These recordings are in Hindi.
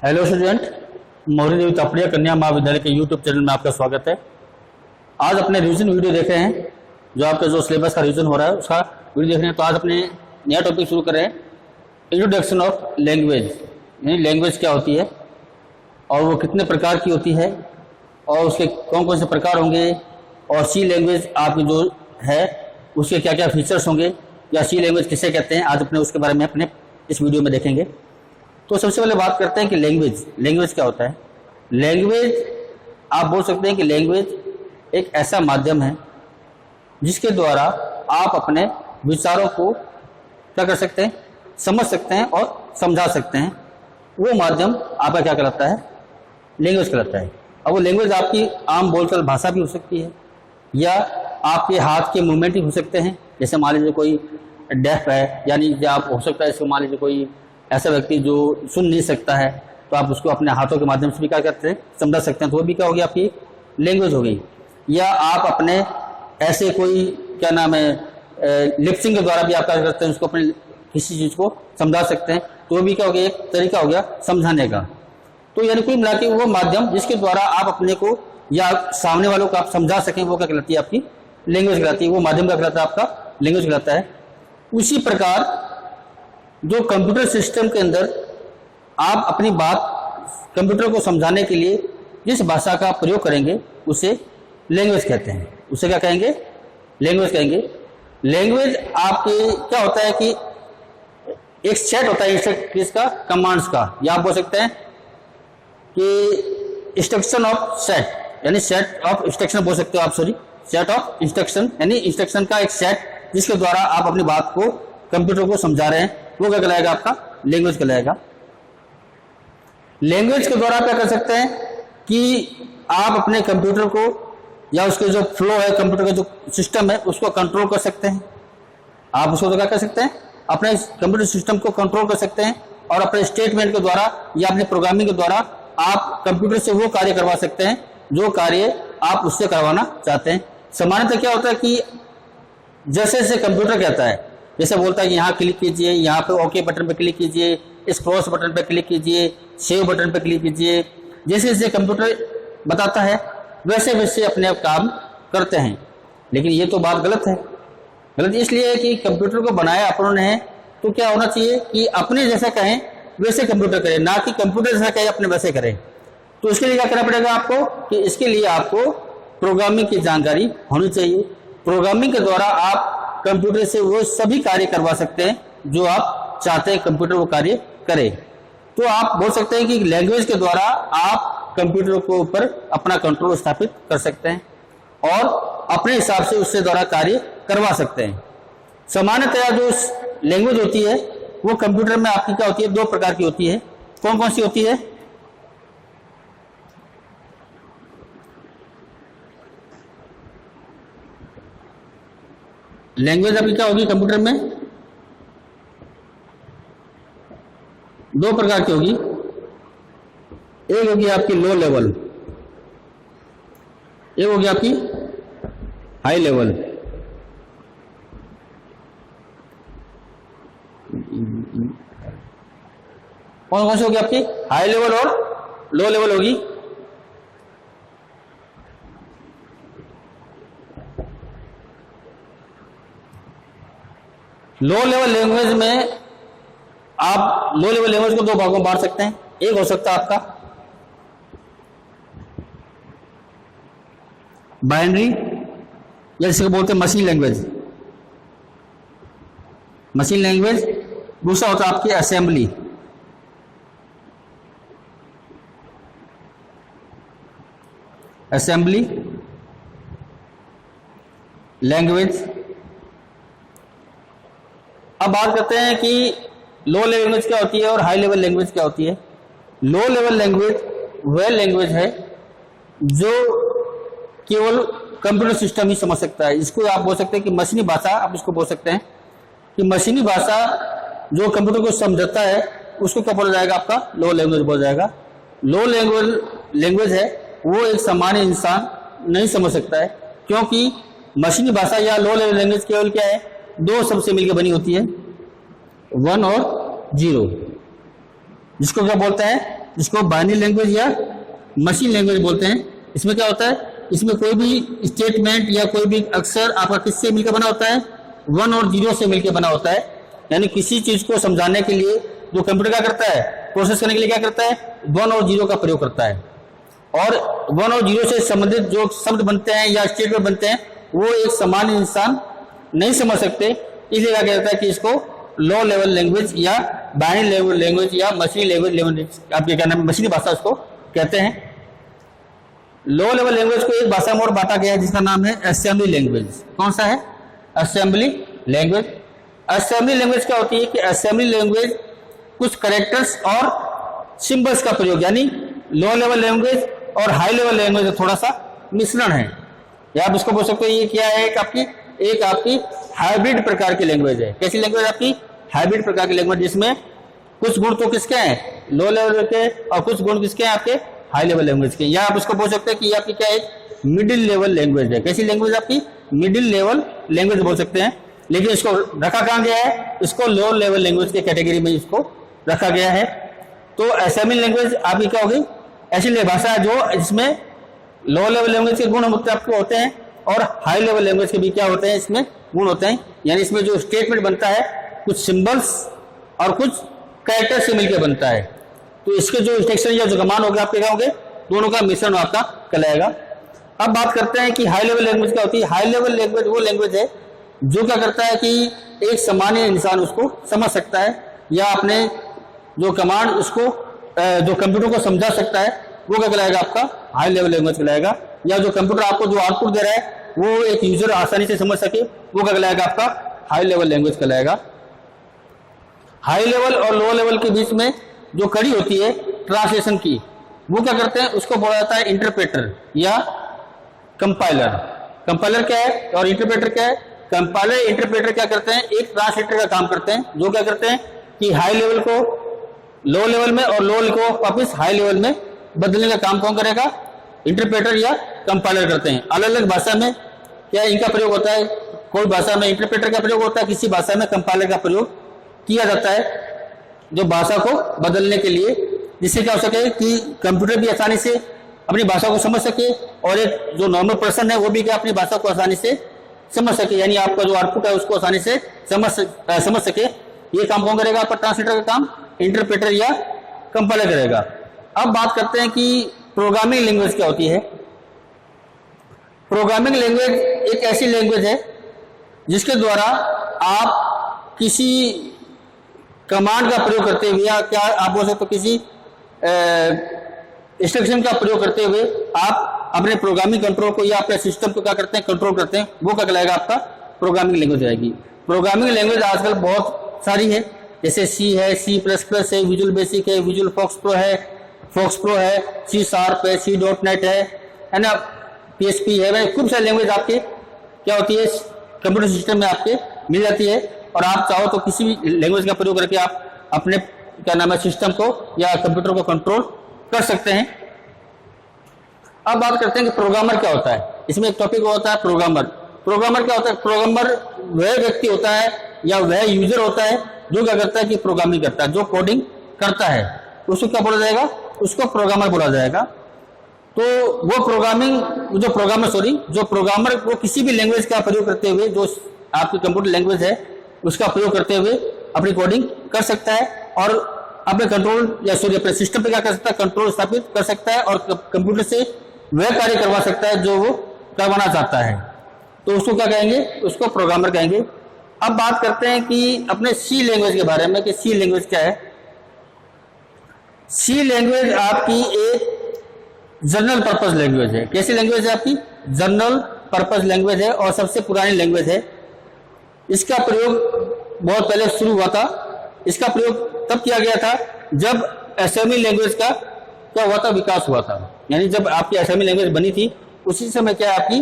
हेलो स्टूडेंट, मोहरी देवी तापड़िया कन्या महाविद्यालय के यूट्यूब चैनल में आपका स्वागत है। आज अपने रिवीजन वीडियो देख रहे हैं, जो आपका जो सिलेबस का रिवीजन हो रहा है उसका वीडियो देख रहे हैं। तो आज अपने नया टॉपिक शुरू कर रहे हैं, इंट्रोडक्शन ऑफ लैंग्वेज। यानी लैंग्वेज क्या होती है और वो कितने प्रकार की होती है और उसके कौन कौन से प्रकार होंगे, और सी लैंग्वेज आपकी जो है उसके क्या क्या फीचर्स होंगे, या सी लैंग्वेज किसे कहते हैं, आज अपने उसके बारे में अपने इस वीडियो में देखेंगे। तो सबसे पहले बात करते हैं कि लैंग्वेज क्या होता है। लैंग्वेज आप बोल सकते हैं कि लैंग्वेज एक ऐसा माध्यम है जिसके द्वारा आप अपने विचारों को क्या कर सकते हैं, समझ सकते हैं और समझा सकते हैं। वो माध्यम आपका क्या कहलाता है, लैंग्वेज कहलाता है। अब वो लैंग्वेज आपकी आम बोलचाल भाषा भी हो सकती है, या आपके हाथ के मूवमेंट भी हो सकते हैं। जैसे मान लीजिए कोई डेफ है, यानी आप हो सकता है इसको मान लीजिए कोई ऐसा व्यक्ति जो सुन नहीं सकता है, तो आप उसको अपने हाथों के माध्यम से भी क्या करते हैं, समझा सकते हैं। तो वो भी क्या होगी, आपकी लैंग्वेज हो गई। या आप अपने ऐसे कोई क्या नाम है लिपसिंग के द्वारा भी आप क्या करते हैं, उसको अपने किसी चीज को समझा सकते हैं। तो वो भी क्या हो गया, एक तरीका हो गया समझाने का। तो यानी कुल मिला के वो माध्यम जिसके द्वारा आप अपने को या सामने वालों को आप समझा सकें, वो क्या कहलाती है, आपकी लैंग्वेज कहलाती है। वो माध्यम क्या कहलाता है, आपका लैंग्वेज कहलाता है। उसी प्रकार जो कंप्यूटर सिस्टम के अंदर आप अपनी बात कंप्यूटर को समझाने के लिए जिस भाषा का प्रयोग करेंगे उसे लैंग्वेज कहते हैं। उसे क्या कहेंगे, लैंग्वेज कहेंगे। लैंग्वेज आपके क्या होता है कि एक सेट होता है इंस्ट्रक्शंस का, कमांड्स का, या आप बोल सकते हैं कि इंस्ट्रक्शन ऑफ सेट, यानी सेट ऑफ इंस्ट्रक्शन बोल सकते हो आप, सॉरी, सेट ऑफ इंस्ट्रक्शन, यानी इंस्ट्रक्शन का एक सेट जिसके द्वारा आप अपनी बात को कंप्यूटर को समझा रहे हैं, वो क्या कहलाएगा, आपका लैंग्वेज कहलाएगा। लैंग्वेज के द्वारा क्या कर सकते हैं कि आप अपने कंप्यूटर को या उसके जो फ्लो है, कंप्यूटर का जो सिस्टम है, उसको कंट्रोल कर सकते हैं। आप उसको क्या कर सकते हैं, अपने कंप्यूटर सिस्टम को कंट्रोल कर सकते हैं, और अपने स्टेटमेंट के द्वारा या अपने प्रोग्रामिंग के द्वारा आप कंप्यूटर से वो कार्य करवा सकते हैं जो कार्य आप उससे करवाना चाहते हैं। सामान्यतः क्या होता है कि जैसे जैसे कंप्यूटर कहता है, जैसे बोलता है कि यहाँ क्लिक कीजिए, यहाँ पे ओके बटन पे क्लिक कीजिए, इस क्रॉस बटन पे क्लिक कीजिए, सेव बटन पे क्लिक कीजिए, जैसे जैसे कंप्यूटर बताता है वैसे वैसे अपने आप काम करते हैं। लेकिन ये तो बात गलत है। गलत इसलिए है कि कंप्यूटर को बनाया अपनों ने, तो क्या होना चाहिए कि अपने जैसा कहें वैसे कंप्यूटर करे, ना कि कंप्यूटर जैसा कहे अपने वैसे करें। तो इसके लिए क्या करना पड़ेगा आपको, कि इसके लिए आपको प्रोग्रामिंग की जानकारी होनी चाहिए। प्रोग्रामिंग के द्वारा आप कंप्यूटर से वो सभी कार्य करवा सकते हैं जो आप चाहते हैं कंप्यूटर वो कार्य करे। तो आप बोल सकते हैं कि लैंग्वेज के द्वारा आप कंप्यूटर के ऊपर अपना कंट्रोल स्थापित कर सकते हैं और अपने हिसाब से उससे द्वारा कार्य करवा सकते हैं। सामान्यतया जो लैंग्वेज होती है वो कंप्यूटर में आपकी क्या होती है, दो प्रकार की होती है। कौन कौन सी होती है, लैंग्वेज आपकी क्या होगी कंप्यूटर में, दो प्रकार की होगी। एक होगी आपकी लो लेवल, एक होगी आपकी हाई लेवल। कौन कौन सी होगी आपकी, हाई लेवल और लो लेवल होगी। लो लेवल लैंग्वेज में आप लो लेवल लैंग्वेज को दो भागों में बांट सकते हैं। एक हो सकता है आपका बाइनरी, या जिसको बोलते हैं मशीन लैंग्वेज, मशीन लैंग्वेज। दूसरा होता है आपकी असेंबली, असेंबली लैंग्वेज। अब बात करते हैं कि लो लेवल लैंग्वेज क्या होती है और हाई लेवल लैंग्वेज क्या होती है। लो लेवल लैंग्वेज वह लैंग्वेज है जो केवल कंप्यूटर सिस्टम ही समझ सकता है। इसको आप बोल सकते हैं कि मशीनी भाषा, आप इसको बोल सकते हैं कि मशीनी भाषा जो कंप्यूटर को समझता है उसको क्या बोला जाएगा, आपका लो लैंग्वेज बोला जाएगा। लो लैंग्वेज है वो एक सामान्य इंसान नहीं समझ सकता है, क्योंकि मशीनी भाषा या लो लेवल लैंग्वेज केवल क्या है, दो शब्द से मिलकर बनी होती है, 1 और 0, जिसको क्या बोलते हैं जिसको बाइनरी लैंग्वेज या मशीन लैंग्वेज बोलते हैं। इसमें क्या होता है, इसमें कोई भी स्टेटमेंट या कोई भी अक्षर आपका किससे मिलकर बना होता है, 1 और 0 से मिलकर बना होता है। यानी किसी चीज को समझाने के लिए जो कंप्यूटर क्या करता है, प्रोसेस करने के लिए क्या करता है, 1 और 0 का प्रयोग करता है। और 1 और 0 से संबंधित जो शब्द बनते हैं या स्टेटमेंट बनते हैं वो एक सामान्य इंसान नहीं समझ सकते, इसलिए क्या कहता है कि इसको लो लेवल लैंग्वेज या बाइनरी लेवल लैंग्वेज या मशीन लेवल आपके क्या नाम है, मशीनी भाषा उसको कहते हैं। लो लेवल लैंग्वेज को एक भाषा में और बांटा गया है जिसका नाम है असेंबली लैंग्वेज। कौन सा है, असेंबली लैंग्वेज। असेंबली लैंग्वेज क्या होती है कि असेंबली लैंग्वेज कुछ कैरेक्टर्स और सिंबल्स का प्रयोग, यानी लो लेवल लैंग्वेज और हाई लेवल लैंग्वेज थोड़ा सा मिश्रण है, या आप इसको बोल सकते हो ये क्या है, एक आपकी हाइब्रिड प्रकार की लैंग्वेज है। कैसी लैंग्वेज आपकी, हाइब्रिड प्रकार की लैंग्वेज, जिसमें कुछ गुण तो किसके हैं, लो लेवल के, और कुछ गुण किसके हैं, आपके हाई लेवल लैंग्वेज के। या आप इसको बोल सकते हैं कि आपकी क्या एक मिडिल लेवल लैंग्वेज है। कैसी लैंग्वेज आपकी, मिडिल लेवल लैंग्वेज बोल सकते हैं। लेकिन इसको रखा कहाँ गया है, इसको लो लेवल लैंग्वेज के कैटेगरी में इसको रखा गया है। तो असेंबली लैंग्वेज आपकी क्या होगी, ऐसी भाषा है जो जिसमें लो लेवल लैंग्वेज के गुण आपको होते हैं और हाई लेवल लैंग्वेज के भी क्या होते हैं, इसमें गुण होते हैं। यानी इसमें जो स्टेटमेंट बनता है कुछ सिंबल्स और कुछ कैरेक्टर से मिलकर बनता है। तो इसके जो इंस्ट्रक्शन या जो कमांड होगा आपके क्या होंगे, दोनों का मिश्रण आपका कहलाएगा। अब बात करते हैं कि हाई लेवल लैंग्वेज क्या होती है। हाई लेवल लैंग्वेज वो लैंग्वेज है जो क्या करता है कि एक सामान्य इंसान उसको समझ सकता है, या अपने जो कमांड उसको जो कंप्यूटर को समझा सकता है, वो क्या कहलाएगा, आपका हाई लेवल लैंग्वेज कहलाएगा। या जो कंप्यूटर आपको जो आउटपुट दे रहा है वो एक यूजर आसानी से समझ सके, वो क्या कहलाएगा, आपका हाई लेवल लैंग्वेज कहलाएगा। हाई लेवल और लो लेवल के बीच में जो कड़ी होती है ट्रांसलेशन की, वो क्या करते हैं, उसको बोला जाता है इंटरप्रेटर या कंपाइलर। कंपाइलर क्या है और इंटरप्रेटर क्या है। कंपाइलर इंटरप्रेटर क्या करते हैं, एक ट्रांसलेटर का काम करते हैं, जो क्या करते हैं कि हाई लेवल को लो लेवल में और लो को वापस हाई लेवल में बदलने का काम कौन करेगा, इंटरप्रेटर या कंपाइलर करते हैं। अलग अलग भाषा में क्या इनका प्रयोग होता है, कोई भाषा में इंटरप्रेटर का प्रयोग होता है, किसी भाषा में कंपाइलर का प्रयोग किया जाता है, जो भाषा को बदलने के लिए, जिससे क्या हो सके कि कंप्यूटर भी आसानी से अपनी भाषा को समझ सके और एक जो नॉर्मल पर्सन है वो भी क्या अपनी भाषा को आसानी से समझ सके, यानी आपका जो आउटपुट है उसको आसानी से समझ सके। ये काम कौन करेगा, आपका ट्रांसलेटर का काम इंटरप्रेटर या कंपाइलर करेगा। अब बात करते हैं कि प्रोग्रामिंग लैंग्वेज क्या होती है। प्रोग्रामिंग लैंग्वेज एक ऐसी लैंग्वेज है जिसके द्वारा आप किसी कमांड का प्रयोग करते हुए, या क्या आप बोल सकते हो किसी इंस्ट्रक्शन का प्रयोग करते हुए आप अपने प्रोग्रामिंग कंट्रोल को या अपने सिस्टम को क्या करते हैं, कंट्रोल करते हैं, वो क्या कहलाएगा, आपका प्रोग्रामिंग लैंग्वेज आएगी। प्रोग्रामिंग लैंग्वेज आजकल बहुत सारी है, जैसे सी है, C++ है, विजुअल बेसिक है, विजुअल फॉक्स प्रो है, C# है, C.NET है ना, PHP है, खूब सारी लैंग्वेज आपके क्या होती है कंप्यूटर सिस्टम में आपके मिल जाती है। और आप चाहो तो किसी भी लैंग्वेज का प्रयोग करके आप अपने क्या नाम है सिस्टम को या कंप्यूटर को कंट्रोल कर सकते हैं। अब बात करते हैं कि प्रोग्रामर क्या होता है। इसमें एक टॉपिक होता है प्रोग्रामर। प्रोग्रामर क्या होता है, प्रोग्रामर वह व्यक्ति होता है या वह यूजर होता है जो क्या करता है कि प्रोग्रामिंग करता है, जो कोडिंग करता है, उसको क्या बोला जाएगा, उसको प्रोग्रामर बोला जाएगा। तो वो प्रोग्रामर वो किसी भी लैंग्वेज का प्रयोग करते हुए, जो आपकी कंप्यूटर लैंग्वेज है उसका प्रयोग करते हुए अपनी कोडिंग कर सकता है और अपने अपने सिस्टम पे क्या कर सकता है, कंट्रोल स्थापित कर सकता है और कंप्यूटर से वह कार्य करवा सकता है जो वो करवाना चाहता है। तो उसको क्या कहेंगे, उसको प्रोग्रामर कहेंगे। अब बात करते हैं कि अपने सी लैंग्वेज के बारे में कि सी लैंग्वेज क्या है। सी लैंग्वेज आपकी एक जनरल पर्पस लैंग्वेज है। कैसी लैंग्वेज है आपकी, जनरल पर्पस लैंग्वेज है और सबसे पुरानी लैंग्वेज है। इसका प्रयोग बहुत पहले शुरू हुआ था। इसका प्रयोग तब किया गया था जब असेंबली लैंग्वेज का क्या हुआ था, विकास हुआ था। यानी जब आपकी असेंबली लैंग्वेज बनी थी उसी समय क्या आपकी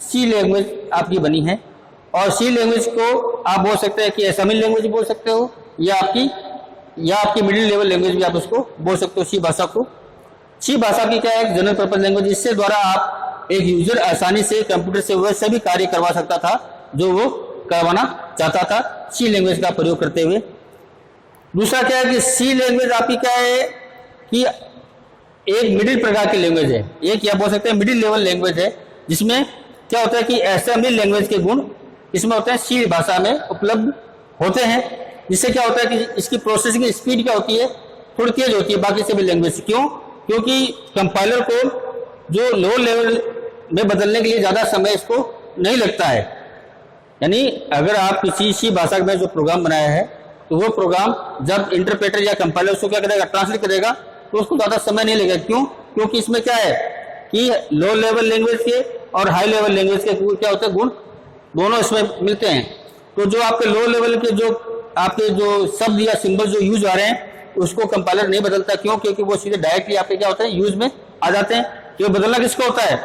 सी लैंग्वेज आपकी बनी है। और सी लैंग्वेज को आप बोल सकते हैं कि असेंबली लैंग्वेज बोल सकते हो या आपकी मिडिल लेवल लैंग्वेज भी आप उसको बोल सकते हो। सी भाषा को, सी भाषा की क्या है, जनरल पर्पस लैंग्वेज, इससे द्वारा आप एक यूजर आसानी से कंप्यूटर से वह सभी कार्य करवा सकता था जो वो करवाना चाहता था सी लैंग्वेज का प्रयोग करते हुए। दूसरा क्या है कि सी लैंग्वेज आपकी क्या है कि एक मिडिल प्रकार की लैंग्वेज है, एक या बोल सकते हैं मिडिल लेवल लैंग्वेज है, जिसमें क्या होता है कि असेंबली लैंग्वेज के गुण इसमें होते हैं सी भाषा में उपलब्ध होते हैं, जिससे क्या होता है कि इसकी प्रोसेसिंग स्पीड क्या होती है, थोड़ी तेज होती है बाकी सभी लैंग्वेज से। क्यों? क्योंकि कंपाइलर को जो लोअर लेवल में बदलने के लिए ज़्यादा समय इसको नहीं लगता है। यानी अगर आप किसी सी भाषा में जो प्रोग्राम बनाया है, तो वो प्रोग्राम जब इंटरप्रेटर या कंपाइलर उसको क्या करेगा, ट्रांसलेट करेगा, तो उसको ज़्यादा समय नहीं लगेगा। क्यों? क्योंकि इसमें क्या है कि लो लेवल लैंग्वेज के और हाई लेवल लैंग्वेज के क्या होते हैं, गुण दोनों इसमें मिलते हैं। तो जो आपके लो लेवल के जो आपके जो शब्द या सिंबल जो यूज आ रहे हैं, उसको कंपाइलर नहीं बदलता। क्यों? क्योंकि वो सीधे डायरेक्टली आपके क्या होते हैं, यूज में आ जाते हैं। तो बदलना किसको होता है?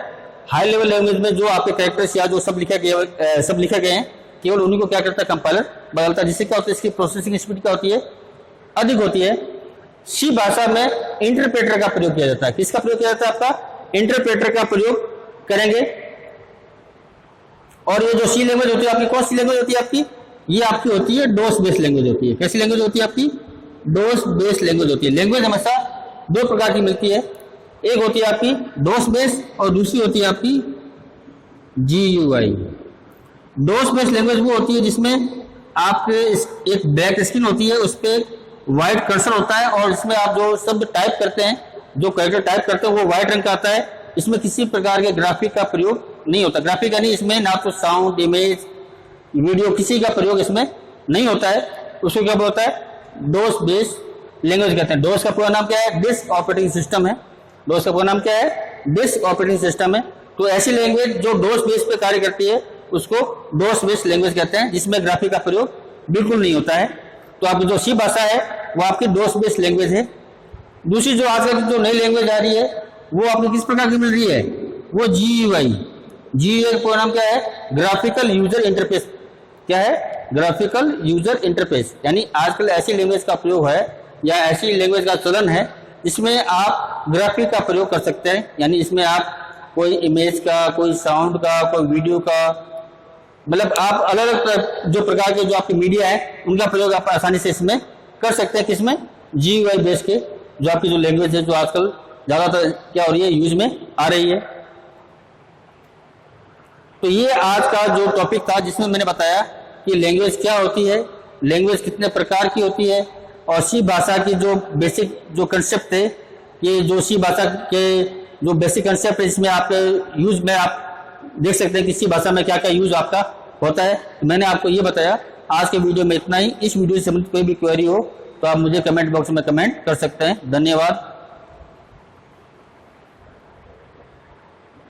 हाई लेवल लैंग्वेज में जो आपके कैरेक्टर्स या जो सब लिखे गए हैं, केवल उन्हीं को क्या करता है, कंपाइलर बदलता है। जिससे क्या होता है, इसकी प्रोसेसिंग स्पीड क्या होती है, अधिक होती है। सी भाषा में इंटरप्रेटर का प्रयोग किया जाता है। किसका प्रयोग किया जाता है? आपका इंटरप्रेटर का प्रयोग करेंगे। और ये जो सी लैंग्वेज होती है आपकी, कौन सी लैंग्वेज होती है आपकी? ये आपकी होती है डोस बेस्ड लैंग्वेज होती है। कैसी लैंग्वेज होती है आपकी? डोस बेस्ड लैंग्वेज होती है। लैंग्वेज हमेशा दो प्रकार की मिलती है, एक होती है आपकी डोस बेस्ड और दूसरी होती है आपकी GUI। डोस बेस्ड लैंग्वेज वो होती है जिसमें आपके एक ब्लैक स्क्रीन होती है, उस पर व्हाइट कर्सर होता है, और इसमें आप जो शब्द टाइप करते हैं, जो कैरेक्टर टाइप करते हैं, वो व्हाइट रंग का आता है। इसमें किसी प्रकार के ग्राफिक का प्रयोग नहीं होता। ग्राफिक यानी इसमें ना तो साउंड, इमेज, वीडियो, किसी का प्रयोग इसमें नहीं होता है। उसको क्या बोलता है? डोस बेस्ड लैंग्वेज कहते हैं। डोस का पूरा नाम क्या है? डिस्क ऑपरेटिंग सिस्टम है। डोस का पूरा नाम क्या है? डिस्क ऑपरेटिंग सिस्टम है। तो ऐसी लैंग्वेज जो डोस बेस पे कार्य करती है, उसको डोस बेस्ड लैंग्वेज कहते हैं, जिसमें ग्राफिक का प्रयोग बिल्कुल नहीं होता है। तो आपकी जो सी भाषा है वो आपकी डोस बेस्ड लैंग्वेज है। दूसरी जो आजकल की जो नई लैंग्वेज आ रही है, वो आपको किस प्रकार की मिल रही है? वो GUI। GUI का पूरा नाम क्या है? Graphical user interface. क्या है? Graphical user interface. यानी आजकल ऐसी लैंग्वेज का प्रयोग है या ऐसी लैंग्वेज का चलन है जिसमें आप ग्राफिक का प्रयोग कर सकते हैं। यानी इसमें आप कोई इमेज का, कोई साउंड का, कोई वीडियो का, मतलब आप अलग अलग जो प्रकार के जो आपकी मीडिया है, उनका प्रयोग आप आसानी से इसमें कर सकते हैं। किसमें? GUI बेस के जो आपकी जो लैंग्वेज है, जो आजकल ज़्यादातर क्या हो रही है, यूज में आ रही है। तो ये आज का जो टॉपिक था, जिसमें मैंने बताया कि लैंग्वेज क्या होती है, लैंग्वेज कितने प्रकार की होती है, और सी भाषा की जो बेसिक जो कंसेप्ट थे, ये जो सी भाषा के जो बेसिक कंसेप्ट है, इसमें आपके यूज में आप देख सकते हैं कि सी भाषा में क्या क्या यूज आपका होता है। मैंने आपको ये बताया। आज के वीडियो में इतना ही। इस वीडियो से संबंधित कोई भी क्वेरी हो तो आप मुझे कमेंट बॉक्स में कमेंट कर सकते हैं। धन्यवाद।